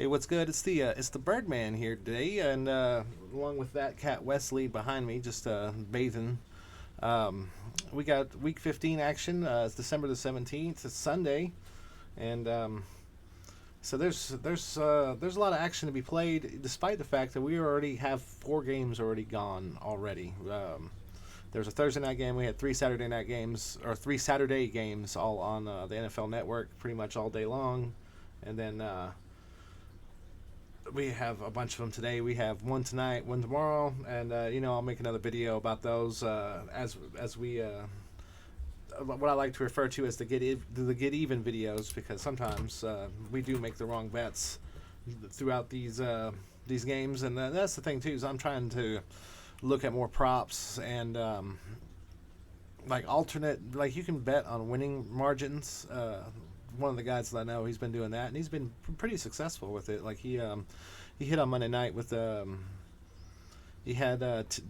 Hey, what's good? It's the Birdman here today, and along with that cat Wesley behind me, just bathing. Um, we got Week 15 action. It's December the 17th. It's Sunday, and so there's a lot of action to be played, despite the fact that we already have 4 games already gone already. There's a Thursday night game. We had 3 Saturday games, all on the NFL Network, pretty much all day long, and then. We have a bunch of them today. We have one tonight, one tomorrow, and I'll make another video about those as we what I like to refer to as the get even videos, because sometimes we do make the wrong bets throughout these games, and that's the thing too. Is I'm trying to look at more props and like alternate, like you can bet on winning margins. One of the guys that I know, he's been doing that, and he's been pretty successful with it. Like he hit on Monday night with he had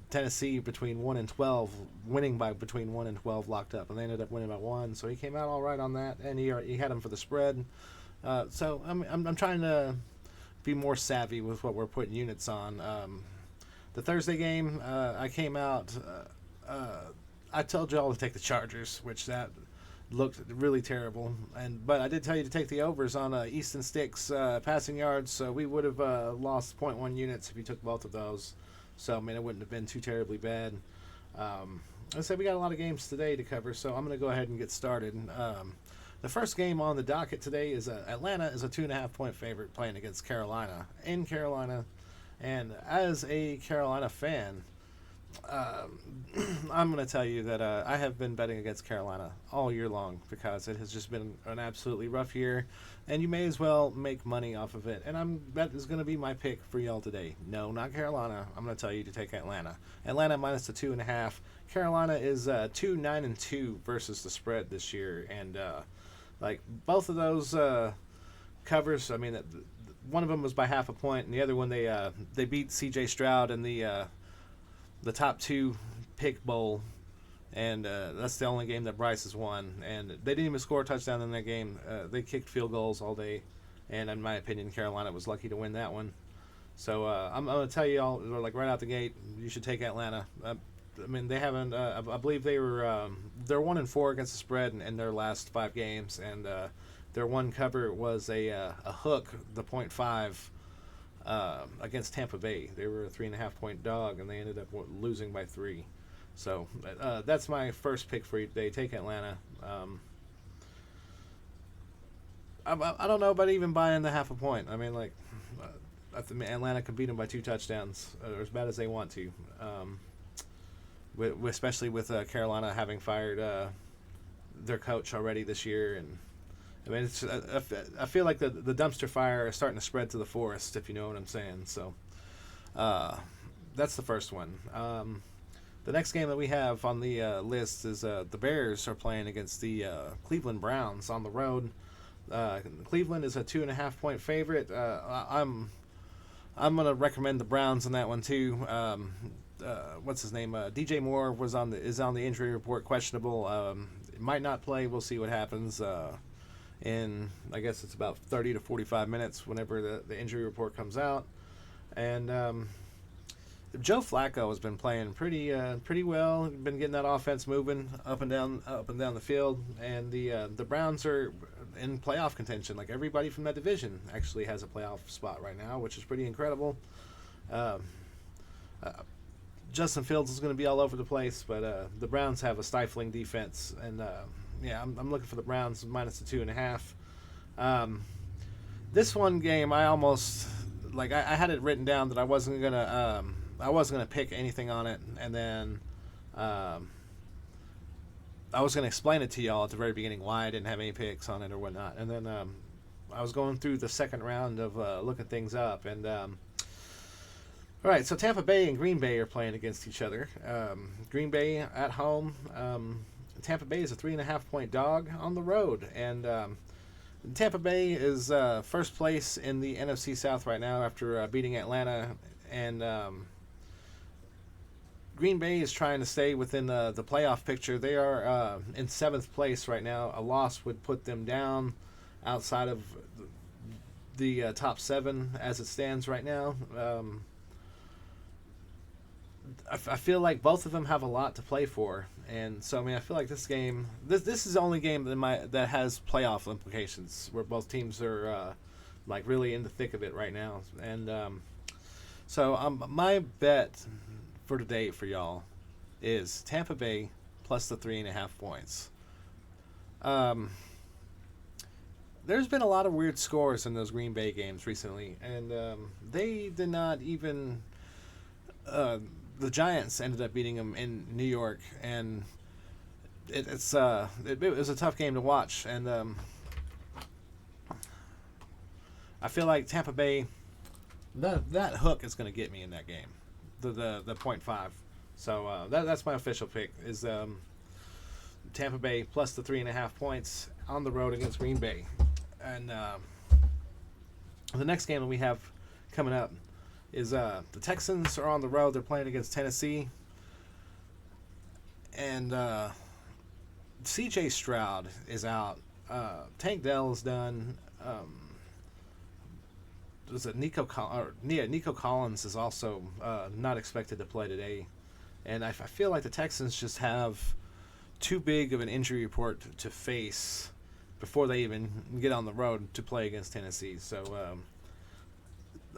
Tennessee between 1 and 12, winning by between 1 and 12 locked up, and they ended up winning by 1. So he came out all right on that, and he had him for the spread. So I'm trying to be more savvy with what we're putting units on. The Thursday game, I came out. I told y'all to take the Chargers, which that looked really terrible, but I did tell you to take the overs on Easton Stick's passing yards, so we would have lost zero point 0.1 units if you took both of those. So I mean, it wouldn't have been too terribly bad. I said we got a lot of games today to cover, so I'm going to go ahead and get started. The first game on the docket today is Atlanta is a 2.5 point favorite playing against Carolina in Carolina, and as a Carolina fan, I'm going to tell you that I have been betting against Carolina all year long because it has just been an absolutely rough year, and you may as well make money off of it. And that is going to be my pick for y'all today. No, not Carolina. I'm going to tell you to take Atlanta. Atlanta minus the 2.5. Carolina is 2-9-2 versus the spread this year, and like both of those covers. I mean, one of them was by half a point, and the other one they beat C.J. Stroud in the top 2 pick bowl, and that's the only game that Bryce has won. And they didn't even score a touchdown in that game. They kicked field goals all day, and in my opinion, Carolina was lucky to win that one. So I'm going to tell you all, like right out the gate, you should take Atlanta. I mean, they haven't. I believe they're 1-4 against the spread in their last 5 games, and their one cover was a hook, the 0.5. Against Tampa Bay. They were a 3.5 point dog, and they ended up losing by 3. So that's my first pick for you today. Take Atlanta. I don't know about even buying the half a point. I mean, like, I think Atlanta can beat them by 2 touchdowns, or as bad as they want to. Especially with Carolina having fired their coach already this year, and I mean, I feel like the dumpster fire is starting to spread to the forest, if you know what I'm saying. So that's the first one. The next game that we have on the list is the Bears are playing against the Cleveland Browns on the road. Cleveland is a 2.5 point favorite. I'm gonna recommend the Browns in that one too. What's his name? DJ Moore is on the injury report, questionable. Might not play. We'll see what happens. In I guess it's about 30 to 45 minutes whenever the injury report comes out. And Joe Flacco has been playing pretty well. Been getting that offense moving up and down the field. And the Browns are in playoff contention. Like everybody from that division actually has a playoff spot right now, which is pretty incredible. Justin Fields is going to be all over the place, but the Browns have a stifling defense, and I'm looking for the Browns minus the 2.5. This one game, I almost I had it written down that I wasn't gonna pick anything on it, and then I was gonna explain it to y'all at the very beginning why I didn't have any picks on it or whatnot, and then I was going through the second round of looking things up, and all right, so Tampa Bay and Green Bay are playing against each other. Green Bay at home. Tampa Bay is a 3.5 point dog on the road, and Tampa Bay is first place in the NFC South right now after beating Atlanta, and Green Bay is trying to stay within the playoff picture. They are in 7th place right now. A loss would put them down outside of the top 7 as it stands right now. I feel like both of them have a lot to play for, and so I mean I feel like this is the only game that has playoff implications where both teams are like really in the thick of it right now, and my bet for today for y'all is Tampa Bay plus the 3.5 points. There's been a lot of weird scores in those Green Bay games recently, and they did not even. The Giants ended up beating them in New York, and it was a tough game to watch. And I feel like Tampa Bay, that hook is going to get me in that game, the 0.5. So that's my official pick is Tampa Bay plus the 3.5 points on the road against Green Bay. And the next game that we have coming up is the Texans are on the road. They're playing against Tennessee. And C.J. Stroud is out. Tank Dell is done. Was it Nico Collins is also not expected to play today. And I feel like the Texans just have too big of an injury report to face before they even get on the road to play against Tennessee. So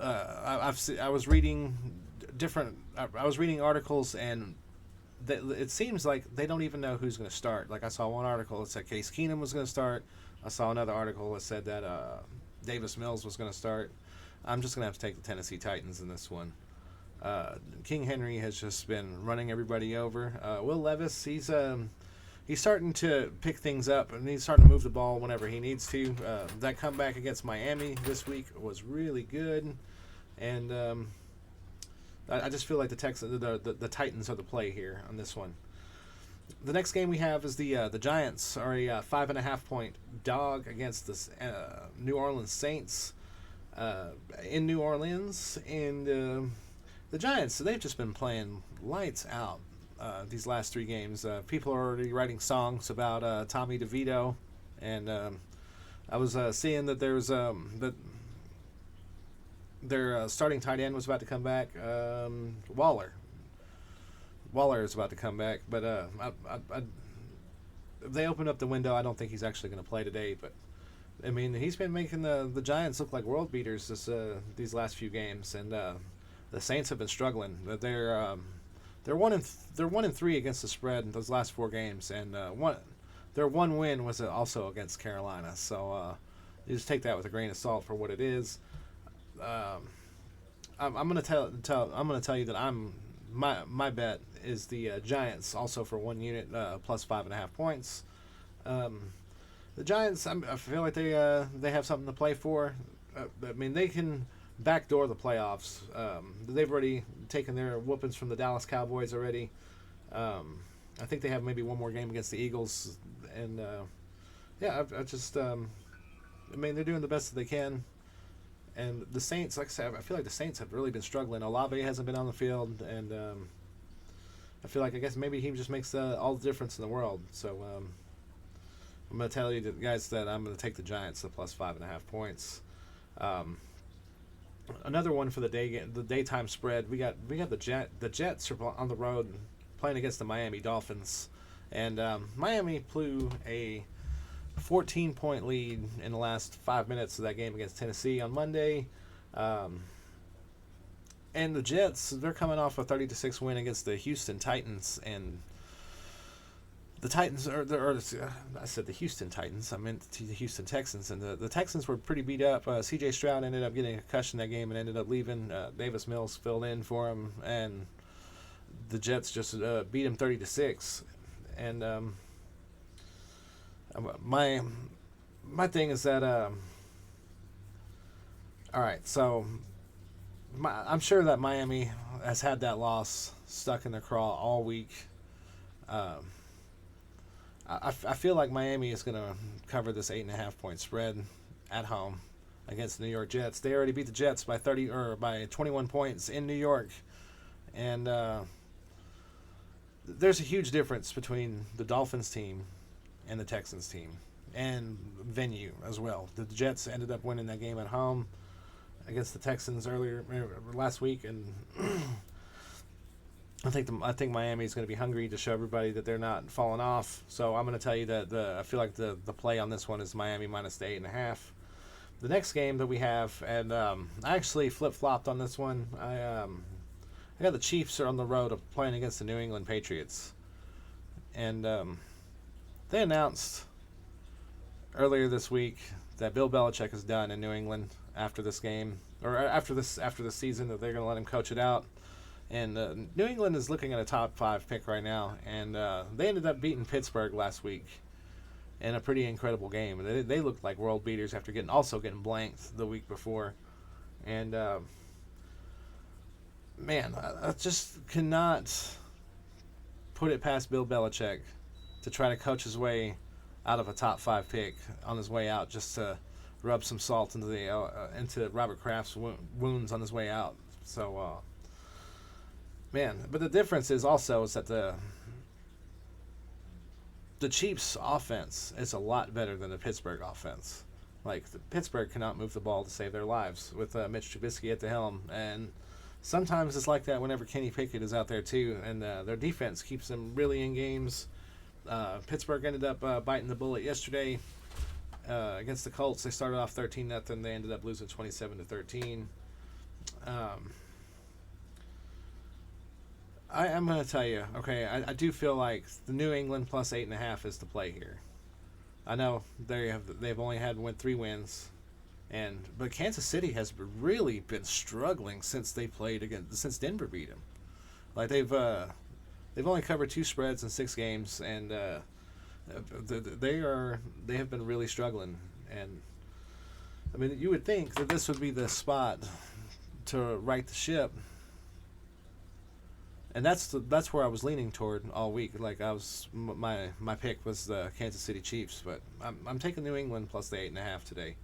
I was reading articles, and it seems like they don't even know who's going to start. Like I saw one article that said Case Keenum was going to start. I saw another article that said that Davis Mills was going to start. I'm just going to have to take the Tennessee Titans in this one. King Henry has just been running everybody over. Will Levis, he's starting to pick things up, and he's starting to move the ball whenever he needs to. That comeback against Miami this week was really good, and I just feel like the Titans are the play here on this one. The next game we have is the Giants are a 5.5 point dog against the New Orleans Saints in New Orleans, and the Giants, they've just been playing lights out. These last 3 games, people are already writing songs about Tommy DeVito, and I was seeing that there's that their starting tight end was about to come back. Waller is about to come back, but if they open up the window, I don't think he's actually going to play today. But I mean, he's been making the Giants look like world beaters these last few games, and the Saints have been struggling. They're 1-3 against the spread in those last 4 games, and their one win was also against Carolina. So you just take that with a grain of salt for what it is. I'm going to tell you that my bet is the Giants also for 1 unit plus 5.5 points. The Giants, I feel like they have something to play for. I mean, they can backdoor the playoffs. They've already taken their whoopings from the Dallas Cowboys already. I think they have maybe one more game against the Eagles, and I mean, they're doing the best that they can. And the Saints, like I said, I feel like the Saints have really been struggling. Olave hasn't been on the field, and I feel like I guess maybe he just makes all the difference in the world. So I'm going to tell you guys that I'm going to take the Giants to plus 5.5 points. Another one for the daytime spread. We got the Jets are on the road playing against the Miami Dolphins, and Miami blew a 14-point lead in the last 5 minutes of that game against Tennessee on Monday. And the Jets, they're coming off a 30-6 win against the Houston Titans, and the Titans I said the Houston Titans. I meant the Houston Texans, and the Texans were pretty beat up. C.J. Stroud ended up getting a concussion that game and ended up leaving. Davis Mills filled in for him, and the Jets just beat him 30-6. And my thing is that all right, so I'm sure that Miami has had that loss stuck in their craw all week. I feel like Miami is going to cover this 8.5 point spread at home against the New York Jets. They already beat the Jets by 21 points in New York, and there's a huge difference between the Dolphins team and the Texans team. and venue as well. The Jets ended up winning that game at home against the Texans earlier last week, and I think Miami is going to be hungry to show everybody that they're not falling off. So I'm going to tell you that I feel like the play on this one is Miami minus the 8.5. The next game that we have, and I actually flip flopped on this one. I got the Chiefs are on the road of playing against the New England Patriots, and they announced earlier this week that Bill Belichick is done in New England after this game, or after this season, that they're going to let him coach it out. And New England is looking at a top 5 pick right now, and they ended up beating Pittsburgh last week in a pretty incredible game. They looked like world beaters after getting blanked the week before, and man, I just cannot put it past Bill Belichick to try to coach his way out of a top 5 pick on his way out, just to rub some salt into Robert Kraft's wounds on his way out. So, man, but the difference is that the Chiefs' offense is a lot better than the Pittsburgh offense. Like, the Pittsburgh cannot move the ball to save their lives with Mitch Trubisky at the helm, and sometimes it's like that whenever Kenny Pickett is out there too, and their defense keeps them really in games. Pittsburgh ended up biting the bullet yesterday against the Colts. They started off 13-0. They ended up losing 27-13. I'm going to tell you, okay, I do feel like the New England plus 8.5 is the play here. I know they've only had 3 wins, but Kansas City has really been struggling since Denver beat them. Like, they've only covered 2 spreads in 6 games, and they have been really struggling. And I mean, you would think that this would be the spot to right the ship. And that's where I was leaning toward all week. Like, my pick was the Kansas City Chiefs, but I'm taking New England plus the 8.5 today.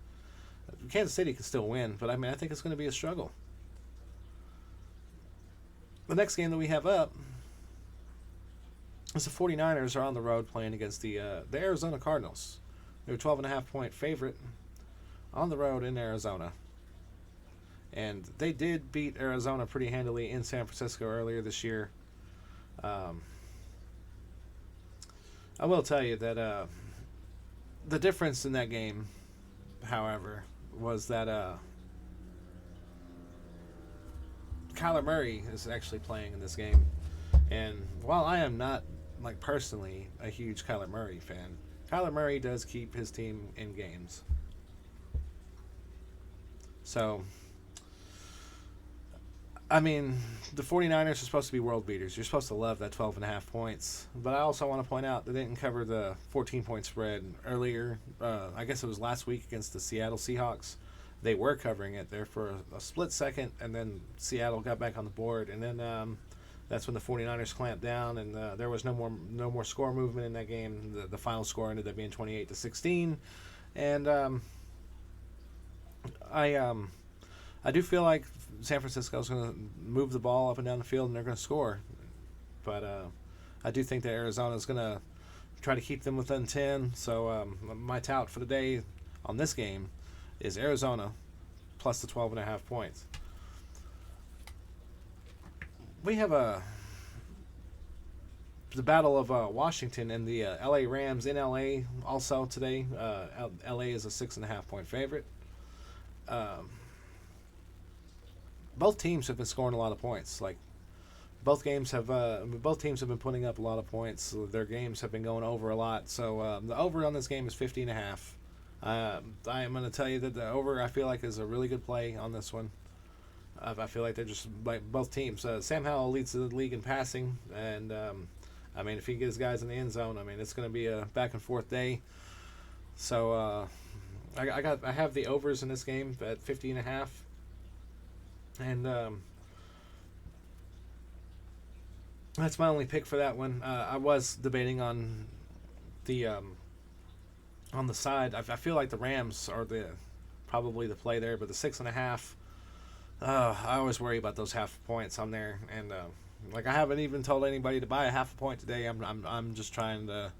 Kansas City can still win, but I mean, I think it's going to be a struggle. The next game that we have up is the 49ers are on the road playing against the Arizona Cardinals. They're a 12.5-point favorite on the road in Arizona. And they did beat Arizona pretty handily in San Francisco earlier this year. I will tell you that the difference in that game, however, was that Kyler Murray is actually playing in this game. And while I am not, like, personally a huge Kyler Murray fan, Kyler Murray does keep his team in games. So, I mean, the 49ers are supposed to be world beaters. You're supposed to love that 12.5 points. But I also want to point out they didn't cover the 14-point spread earlier. I guess it was last week against the Seattle Seahawks. They were covering it there for a split second, and then Seattle got back on the board. And then that's when the 49ers clamped down, and there was no more score movement in that game. The final score ended up being 28-16. And I do feel like San Francisco is going to move the ball up and down the field, and they're going to score. But I do think that Arizona is going to try to keep them within 10. So my tout for the day on this game is Arizona plus the 12.5 points. We have the Battle of Washington and the LA Rams in LA also today. LA is a 6.5-point favorite. Both teams have been scoring a lot of points. Like, both teams have been putting up a lot of points. Their games have been going over a lot. So the over on this game is 50.5. I am going to tell you that the over, I feel like, is a really good play on this one. I feel like they're just, like, both teams. Sam Howell leads the league in passing, and I mean, if he gets guys in the end zone, I mean, it's going to be a back and forth day. So I have the overs in this game at 50.5. And that's my only pick for that one. I was debating on the side. I feel like the Rams are probably the play there, but the 6.5. I always worry about those half points on there, and like, I haven't even told anybody to buy a half a point today. I'm just trying to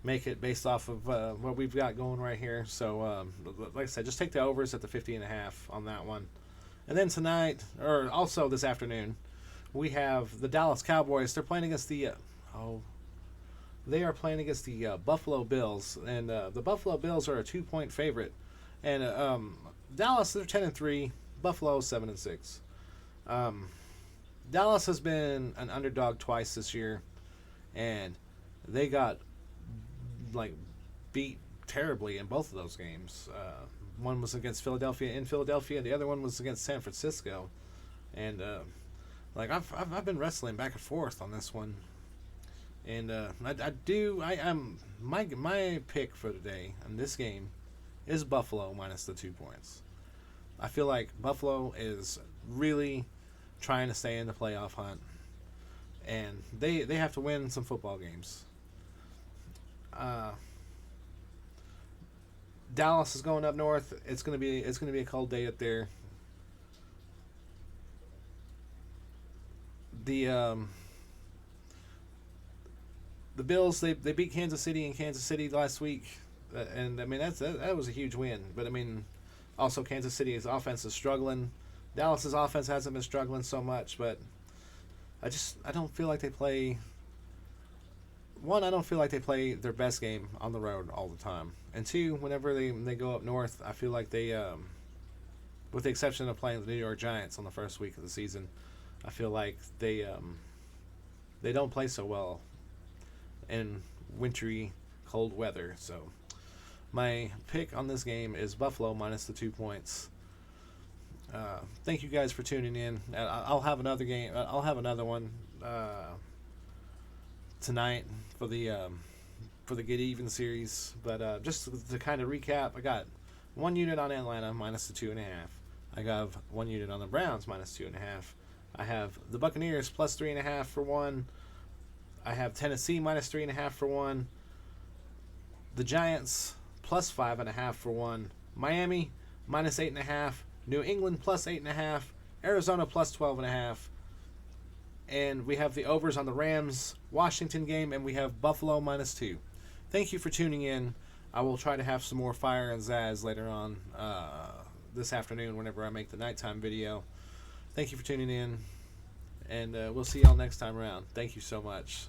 make it based off of what we've got going right here. So, like I said, just take the overs at the 50.5 on that one. And then tonight, or also this afternoon, we have the Dallas Cowboys. They're playing against the they are playing against the Buffalo Bills, and the Buffalo Bills are a 2-point favorite. And Dallas, they're 10-3. Buffalo 7-6. Dallas has been an underdog twice this year, and they got like beat terribly in both of those games. One was against Philadelphia in Philadelphia, and the other one was against San Francisco. And like I've been wrestling back and forth on this one, and I'm my pick for today in this game is Buffalo minus the 2 points. I feel like Buffalo is really trying to stay in the playoff hunt, and they have to win some football games. Dallas is going up north. It's gonna be a cold day up there. The the Bills they beat Kansas City in Kansas City last week, and I mean that was a huge win. But I mean, also Kansas City's offense is struggling. Dallas's offense hasn't been struggling so much, but I don't feel like they play. One, I don't feel like they play their best game on the road all the time, and two, whenever they go up north, I feel like they, with the exception of playing the New York Giants on the first week of the season, I feel like they don't play so well in wintry, cold weather. So my pick on this game is Buffalo minus the 2 points. Thank you guys for tuning in. I'll have another game. I'll have another one tonight for the Get Even series. But just to kind of recap, I got 1 unit on Atlanta minus the 2.5. I got 1 unit on the Browns minus 2.5. I have the Buccaneers plus 3.5 for 1. I have Tennessee minus 3.5 for 1. The Giants plus 5.5 for 1. Miami minus 8.5. New England plus 8.5. Arizona plus 12.5. And we have the overs on the Rams Washington game, and we have Buffalo minus 2. Thank you for tuning in. I will try to have some more fire and zazz later on this afternoon whenever I make the nighttime video. Thank you for tuning in, and we'll see y'all next time around. Thank you so much.